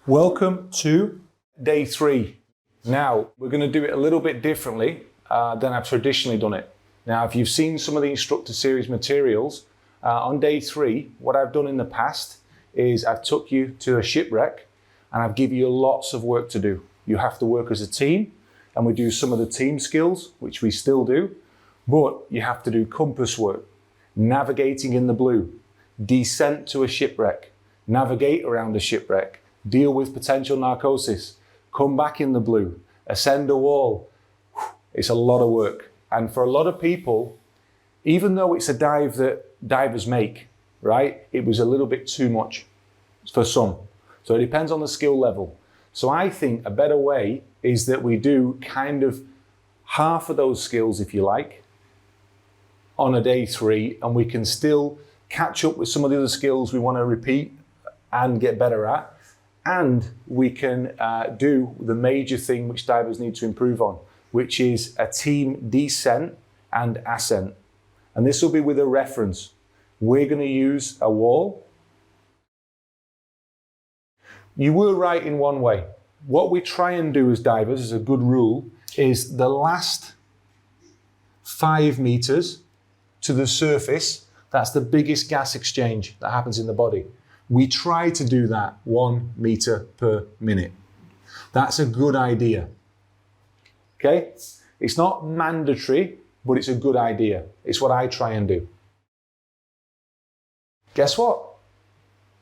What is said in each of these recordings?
Welcome to day 3. Now, we're going to do it a little bit differently than I've traditionally done it. Now, if you've seen some of the instructor series materials, on day 3, what I've done in the past is I've took you to a shipwreck and I've given you lots of work to do. You have to work as a team, and we do some of the team skills, which we still do, but you have to do compass work, navigating in the blue, descent to a shipwreck, navigate around a shipwreck, deal with potential narcosis, come back in the blue, ascend a wall. It's a lot of work. And for a lot of people, even though it's a dive that divers make, right, it was a little bit too much for some. So it depends on the skill level. So I think a better way is that we do kind of half of those skills, if you like, on a day 3, and we can still catch up with some of the other skills we want to repeat and get better at. And we can do the major thing which divers need to improve on, which is a team descent and ascent. And this will be with a reference. We're going to use a wall. You were right in one way. What we try and do as divers, as a good rule, is the last 5 meters to the surface. That's the biggest gas exchange that happens in the body. We try to do that 1 meter per minute. That's a good idea. Okay? It's not mandatory, but it's a good idea. It's what I try and do. Guess what?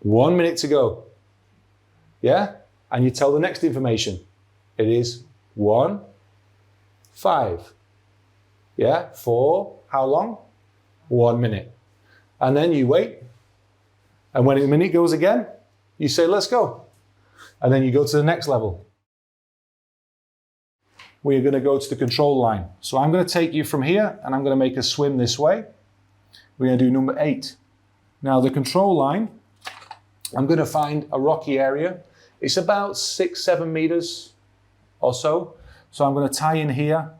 1 minute to go. Yeah? And you tell the next information. It is 1, 5. Yeah? 4, how long? 1 minute. And then you wait. And when a minute goes again, you say, let's go. And then you go to the next level. We're going to go to the control line. So I'm going to take you from here and I'm going to make a swim this way. We're going to do number 8. Now the control line, I'm going to find a rocky area. It's about 6-7 meters or so. So I'm going to tie in here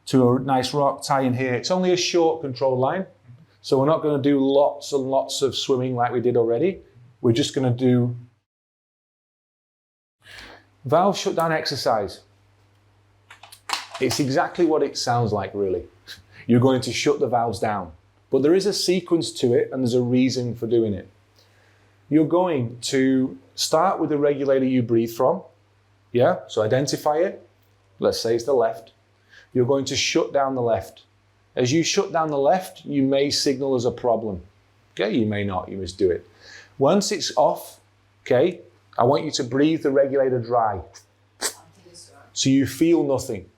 to a nice rock, tie in here. It's only a short control line. So we're not going to do lots and lots of swimming like we did already. We're just going to do valve shutdown exercise. It's exactly what it sounds like, really. You're going to shut the valves down. But there is a sequence to it and there's a reason for doing it. You're going to start with the regulator you breathe from. Yeah, so identify it. Let's say it's the left. You're going to shut down the left. As you shut down the left, you may signal as a problem. Okay, you may not, you must do it. Once it's off, okay, I want you to breathe the regulator dry. So you feel nothing.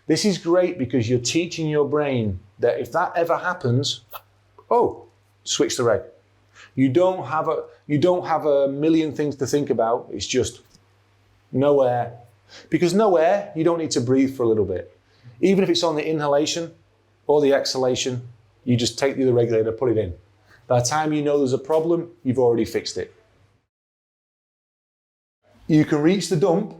This is great because you're teaching your brain that if that ever happens, oh, switch the reg. You don't have a million things to think about. It's just no air. Because no air, you don't need to breathe for a little bit. Even if it's on the inhalation or the exhalation, you just take the other regulator, put it in. By the time you know there's a problem, you've already fixed it. You can reach the dump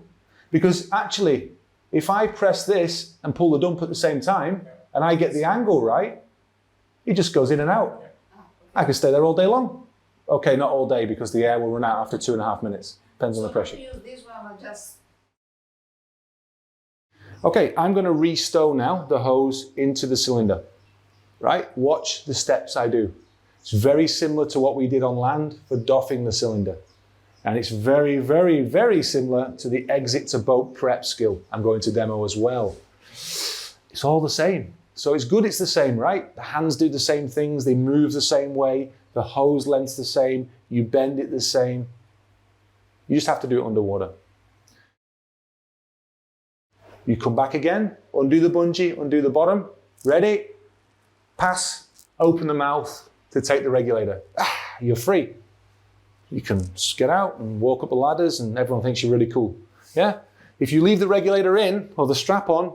because actually, if I press this and pull the dump at the same time, and I get the angle right, it just goes in and out. I can stay there all day long. Okay, not all day because the air will run out after 2.5 minutes. Depends on the pressure. Use this one or just... Okay, I'm going to re-stow now the hose into the cylinder. Right? Watch the steps I do. It's very similar to what we did on land for doffing the cylinder. And it's very, very, very similar to the exit to boat prep skill I'm going to demo as well. It's all the same. So it's good it's the same, right? The hands do the same things, they move the same way, the hose length's the same, you bend it the same. You just have to do it underwater. You come back again, undo the bungee, undo the bottom, ready, pass, open the mouth to take the regulator. You're free. You can get out and walk up the ladders and everyone thinks you're really cool. Yeah? If you leave the regulator in or the strap on,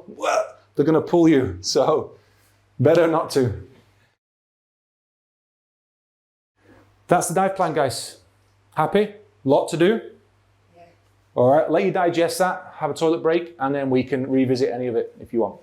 they're going to pull you. So better not to. That's the dive plan, guys. Happy? Lot to do? Yeah. All right, let you digest that, have a toilet break, and then we can revisit any of it if you want.